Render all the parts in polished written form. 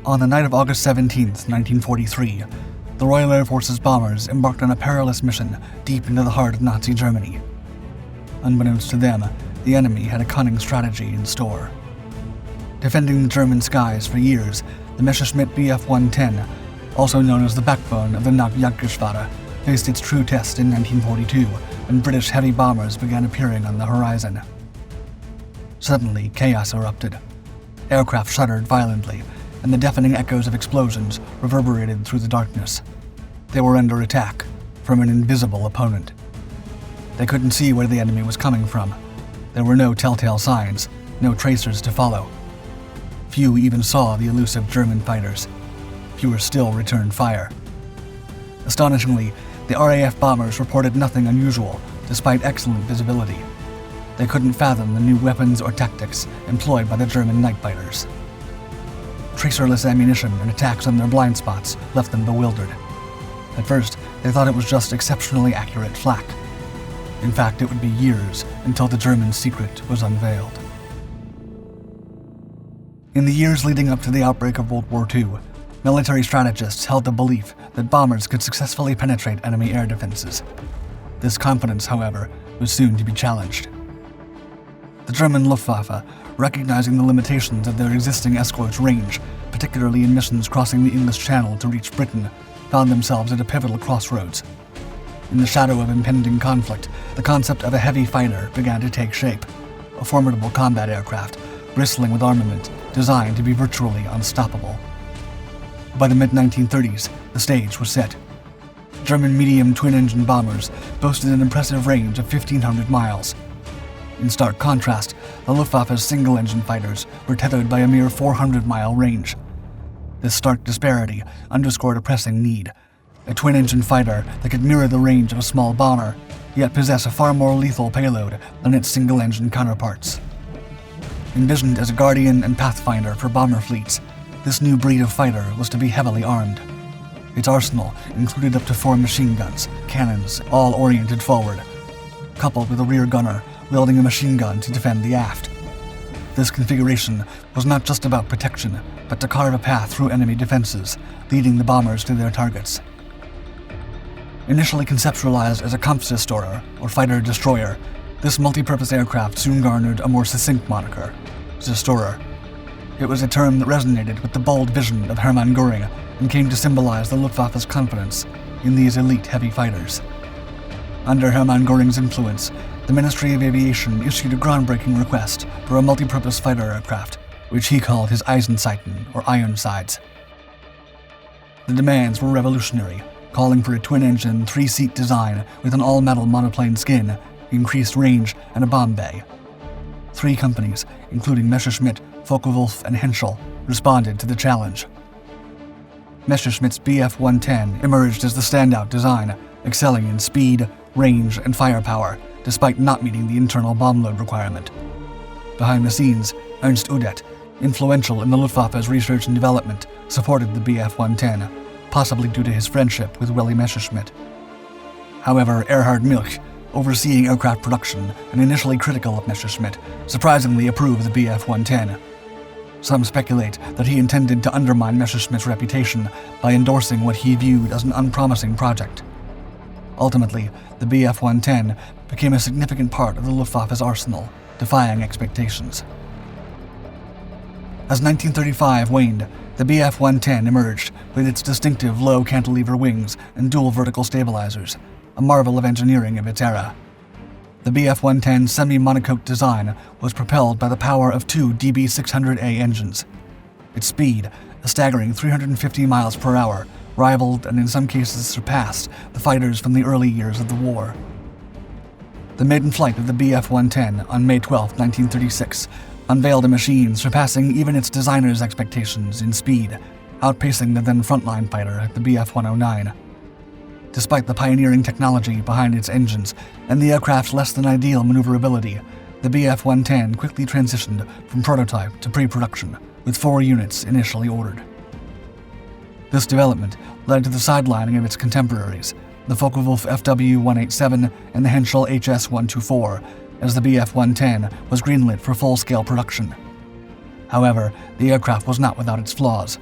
On the night of August 17, 1943, the Royal Air Force's bombers embarked on a perilous mission deep into the heart of Nazi Germany. Unbeknownst to them, the enemy had a cunning strategy in store. Defending the German skies for years, the Messerschmitt BF 110, also known as the backbone of the Nachtjagdgeschwader, faced its true test in 1942 when British heavy bombers began appearing on the horizon. Suddenly, chaos erupted. Aircraft shuddered violently, and the deafening echoes of explosions reverberated through the darkness. They were under attack from an invisible opponent. They couldn't see where the enemy was coming from. There were no telltale signs, no tracers to follow. Few even saw the elusive German fighters. Fewer still returned fire. Astonishingly, the RAF bombers reported nothing unusual, despite excellent visibility. They couldn't fathom the new weapons or tactics employed by the German night fighters. Tracerless ammunition and attacks on their blind spots left them bewildered. At first, they thought it was just exceptionally accurate flak. In fact, it would be years until the German secret was unveiled. In the years leading up to the outbreak of World War II, military strategists held the belief that bombers could successfully penetrate enemy air defenses. This confidence, however, was soon to be challenged. The German Luftwaffe, recognizing the limitations of their existing escorts' range, particularly in missions crossing the English Channel to reach Britain, found themselves at a pivotal crossroads. In the shadow of impending conflict, the concept of a heavy fighter began to take shape, a formidable combat aircraft, bristling with armament, designed to be virtually unstoppable. By the mid-1930s, the stage was set. German medium twin-engine bombers boasted an impressive range of 1,500 miles. In stark contrast, the Luftwaffe's single-engine fighters were tethered by a mere 400-mile range. This stark disparity underscored a pressing need: a twin-engine fighter that could mirror the range of a small bomber, yet possess a far more lethal payload than its single-engine counterparts. Envisioned as a guardian and pathfinder for bomber fleets, this new breed of fighter was to be heavily armed. Its arsenal included up to 4 machine guns, cannons, all oriented forward, coupled with a rear gunner wielding a machine gun to defend the aft. This configuration was not just about protection, but to carve a path through enemy defenses, leading the bombers to their targets. Initially conceptualized as a Kampfzerstörer, or fighter-destroyer, this multi-purpose aircraft soon garnered a more succinct moniker: Zerstörer. It was a term that resonated with the bold vision of Hermann Göring and came to symbolize the Luftwaffe's confidence in these elite heavy fighters. Under Hermann Göring's influence, the Ministry of Aviation issued a groundbreaking request for a multi-purpose fighter aircraft, which he called his Eisenseiten, or Ironsides. The demands were revolutionary, calling for a twin-engine, 3-seat design with an all-metal monoplane skin, increased range, and a bomb bay. 3 companies, including Messerschmitt, Focke-Wulf, and Henschel, responded to the challenge. Messerschmitt's BF 110 emerged as the standout design, excelling in speed, range, and firepower, despite not meeting the internal bomb load requirement. Behind the scenes, Ernst Udet, influential in the Luftwaffe's research and development, supported the BF 110, possibly due to his friendship with Willy Messerschmitt. However, Erhard Milch, overseeing aircraft production and initially critical of Messerschmitt, surprisingly approved the BF 110. Some speculate that he intended to undermine Messerschmitt's reputation by endorsing what he viewed as an unpromising project. Ultimately, the BF 110 became a significant part of the Luftwaffe's arsenal, defying expectations. As 1935 waned, the BF 110 emerged with its distinctive low cantilever wings and dual vertical stabilizers, a marvel of engineering of its era. The BF 110's semi-monocoque design was propelled by the power of 2 DB600A engines. Its speed, a staggering 350 miles per hour, rivaled and in some cases surpassed the fighters from the early years of the war. The maiden flight of the BF 110 on May 12, 1936, unveiled a machine surpassing even its designer's expectations in speed, outpacing the then frontline fighter, the BF 109. Despite the pioneering technology behind its engines and the aircraft's less-than-ideal maneuverability, the BF 110 quickly transitioned from prototype to pre-production, with 4 units initially ordered. This development led to the sidelining of its contemporaries, the Focke-Wulf FW-187 and the Henschel HS-124, as the BF 110 was greenlit for full-scale production. However, the aircraft was not without its flaws.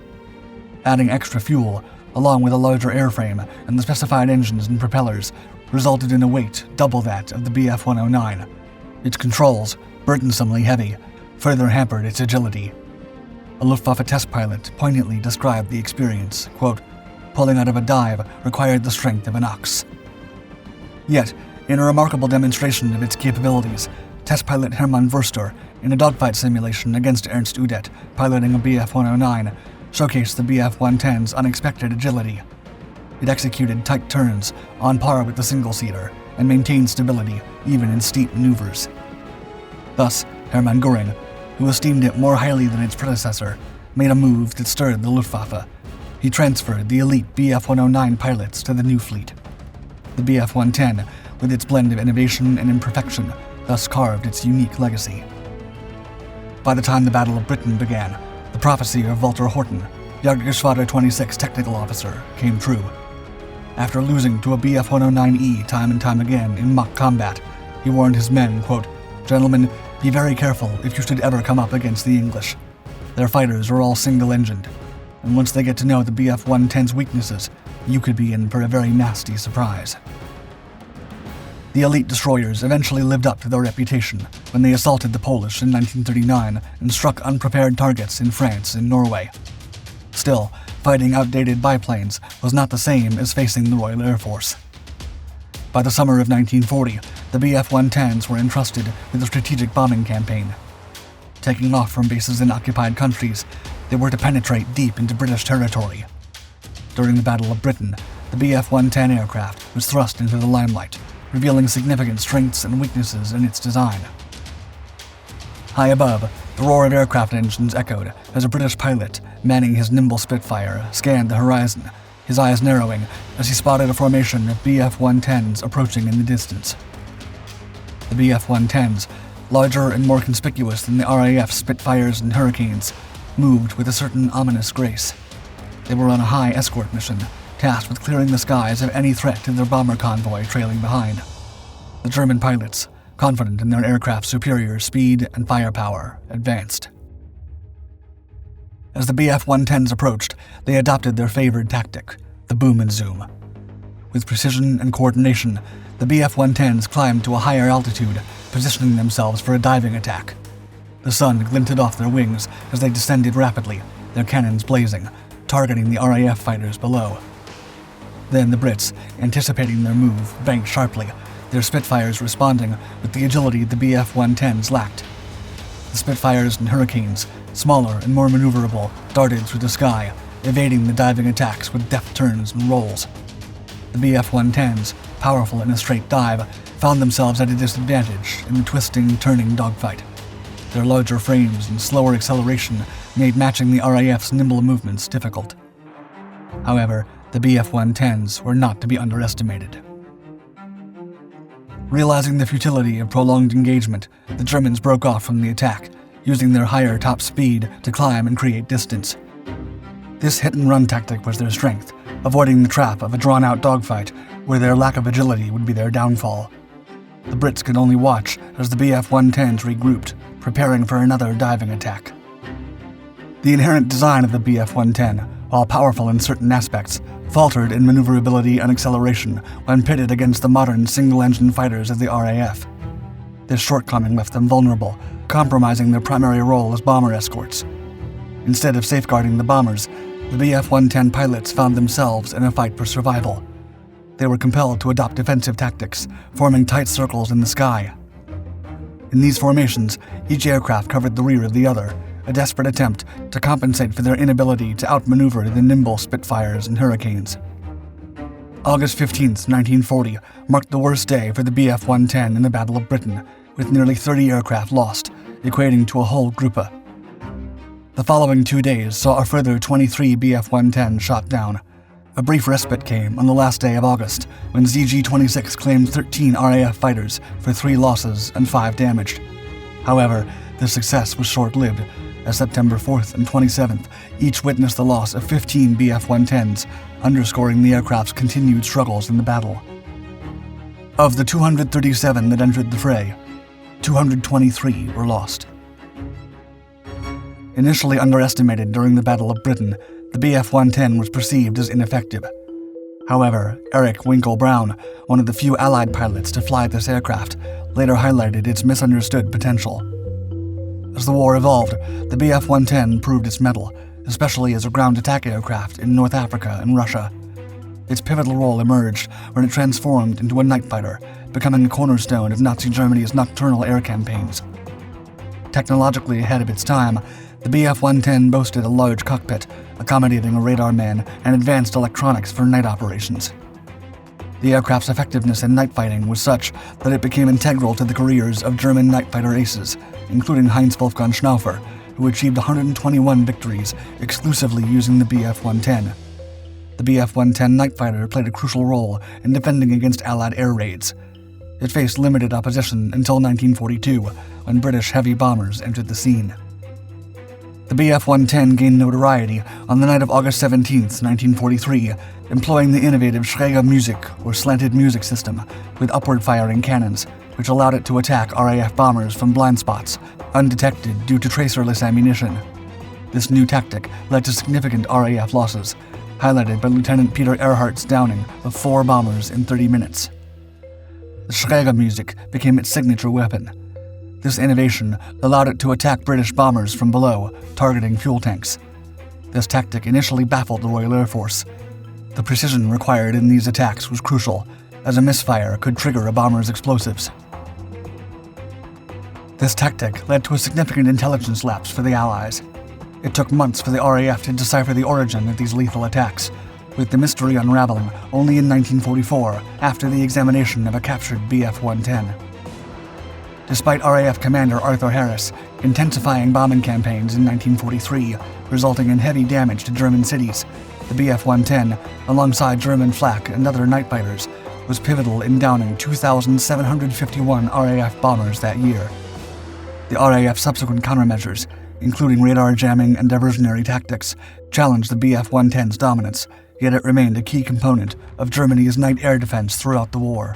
Adding extra fuel, along with a larger airframe and the specified engines and propellers, resulted in a weight double that of the BF-109. Its controls, burdensomely heavy, further hampered its agility. A Luftwaffe test pilot poignantly described the experience, quote, "Pulling out of a dive required the strength of an ox." Yet, in a remarkable demonstration of its capabilities, test pilot Hermann Wurster, in a dogfight simulation against Ernst Udet, piloting a BF-109, showcased the BF-110's unexpected agility. It executed tight turns, on par with the single-seater, and maintained stability even in steep maneuvers. Thus, Hermann Göring, who esteemed it more highly than its predecessor, made a move that stirred the Luftwaffe. He transferred the elite BF-109 pilots to the new fleet. The BF-110, with its blend of innovation and imperfection, thus carved its unique legacy. By the time the Battle of Britain began, the prophecy of Walter Horten, Jagdgeschwader 26 technical officer, came true. After losing to a BF-109E time and time again in mock combat, he warned his men, quote, "Gentlemen, be very careful if you should ever come up against the English. Their fighters are all single-engined, and once they get to know the BF-110's weaknesses, you could be in for a very nasty surprise." The elite destroyers eventually lived up to their reputation when they assaulted the Polish in 1939 and struck unprepared targets in France and Norway. Still, fighting outdated biplanes was not the same as facing the Royal Air Force. By the summer of 1940, the BF-110s were entrusted with a strategic bombing campaign. Taking off from bases in occupied countries, they were to penetrate deep into British territory. During the Battle of Britain, the BF-110 aircraft was thrust into the limelight, revealing significant strengths and weaknesses in its design. High above, the roar of aircraft engines echoed as a British pilot, manning his nimble Spitfire, scanned the horizon, his eyes narrowing as he spotted a formation of BF-110s approaching in the distance. The BF-110s, larger and more conspicuous than the RAF Spitfires and Hurricanes, moved with a certain ominous grace. They were on a high escort mission, tasked with clearing the skies of any threat to their bomber convoy trailing behind. The German pilots, confident in their aircraft's superior speed and firepower, advanced. As the BF-110s approached, they adopted their favored tactic, the boom and zoom. With precision and coordination, the BF-110s climbed to a higher altitude, positioning themselves for a diving attack. The sun glinted off their wings as they descended rapidly, their cannons blazing, targeting the RAF fighters below. Then the Brits, anticipating their move, banked sharply, their Spitfires responding with the agility the BF-110s lacked. The Spitfires and Hurricanes, smaller and more maneuverable, darted through the sky, evading the diving attacks with deft turns and rolls. The BF-110s, powerful in a straight dive, found themselves at a disadvantage in the twisting, turning dogfight. Their larger frames and slower acceleration made matching the RAF's nimble movements difficult. However, the BF-110s were not to be underestimated. Realizing the futility of prolonged engagement, the Germans broke off from the attack, using their higher top speed to climb and create distance. This hit-and-run tactic was their strength, avoiding the trap of a drawn-out dogfight where their lack of agility would be their downfall. The Brits could only watch as the BF-110s regrouped, preparing for another diving attack. The inherent design of the BF-110, while powerful in certain aspects, faltered in maneuverability and acceleration when pitted against the modern single-engine fighters of the RAF. This shortcoming left them vulnerable, compromising their primary role as bomber escorts. Instead of safeguarding the bombers, the BF-110 pilots found themselves in a fight for survival. They were compelled to adopt defensive tactics, forming tight circles in the sky. In these formations, each aircraft covered the rear of the other, a desperate attempt to compensate for their inability to outmaneuver the nimble Spitfires and Hurricanes. August 15, 1940, marked the worst day for the BF-110 in the Battle of Britain, with nearly 30 aircraft lost, equating to a whole Gruppe. The following 2 days saw a further 23 BF-110 shot down. A brief respite came on the last day of August, when ZG-26 claimed 13 RAF fighters for 3 losses and 5 damaged. However, the success was short-lived, as September 4th and 27th each witnessed the loss of 15 BF-110s, underscoring the aircraft's continued struggles in the battle. Of the 237 that entered the fray, 223 were lost. Initially underestimated during the Battle of Britain, the BF-110 was perceived as ineffective. However, Eric Winkle Brown, one of the few Allied pilots to fly this aircraft, later highlighted its misunderstood potential. As the war evolved, the BF-110 proved its mettle, especially as a ground attack aircraft in North Africa and Russia. Its pivotal role emerged when it transformed into a night fighter, becoming a cornerstone of Nazi Germany's nocturnal air campaigns. Technologically ahead of its time, the BF-110 boasted a large cockpit, accommodating a radar man and advanced electronics for night operations. The aircraft's effectiveness in night fighting was such that it became integral to the careers of German night fighter aces, including Heinz Wolfgang Schnaufer, who achieved 121 victories exclusively using the BF-110. The BF-110 night fighter played a crucial role in defending against Allied air raids. It faced limited opposition until 1942, when British heavy bombers entered the scene. The BF-110 gained notoriety on the night of August 17, 1943, employing the innovative schräge Musik, or slanted music system, with upward-firing cannons, which allowed it to attack RAF bombers from blind spots, undetected due to tracerless ammunition. This new tactic led to significant RAF losses, highlighted by Lieutenant Peter Earhart's downing of 4 bombers in 30 minutes. The schräge Musik became its signature weapon. This innovation allowed it to attack British bombers from below, targeting fuel tanks. This tactic initially baffled the Royal Air Force. The precision required in these attacks was crucial, as a misfire could trigger a bomber's explosives. This tactic led to a significant intelligence lapse for the Allies. It took months for the RAF to decipher the origin of these lethal attacks, with the mystery unraveling only in 1944 after the examination of a captured BF-110. Despite RAF Commander Arthur Harris intensifying bombing campaigns in 1943, resulting in heavy damage to German cities, the BF-110, alongside German flak and other night fighters, was pivotal in downing 2,751 RAF bombers that year. The RAF's subsequent countermeasures, including radar jamming and diversionary tactics, challenged the BF-110's dominance, yet it remained a key component of Germany's night air defense throughout the war.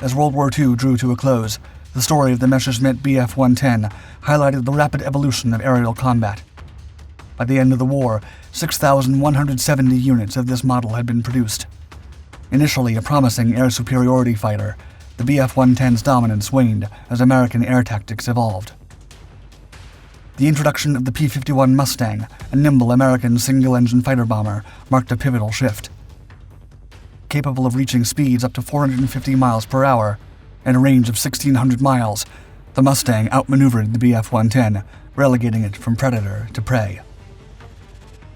As World War II drew to a close, the story of the Messerschmitt BF-110 highlighted the rapid evolution of aerial combat. By the end of the war, 6,170 units of this model had been produced. Initially a promising air superiority fighter, the BF-110's dominance waned as American air tactics evolved. The introduction of the P-51 Mustang, a nimble American single-engine fighter bomber, marked a pivotal shift. Capable of reaching speeds up to 450 miles per hour and a range of 1,600 miles, the Mustang outmaneuvered the BF-110, relegating it from predator to prey.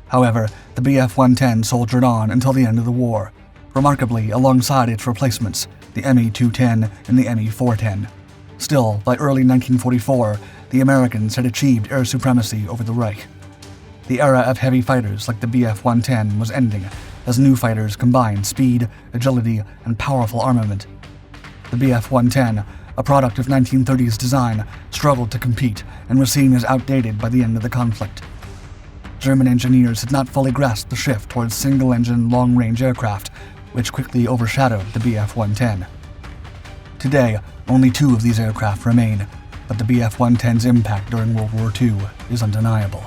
However, the BF-110 soldiered on until the end of the war, remarkably alongside its replacements, the Me-210 and the Me-410. Still, by early 1944, the Americans had achieved air supremacy over the Reich. The era of heavy fighters like the BF-110 was ending, as new fighters combined speed, agility, and powerful armament. The BF-110, a product of 1930s design, struggled to compete and was seen as outdated by the end of the conflict. German engineers had not fully grasped the shift towards single-engine, long-range aircraft, which quickly overshadowed the BF-110. Today, only 2 of these aircraft remain, but the BF-110's impact during World War II is undeniable.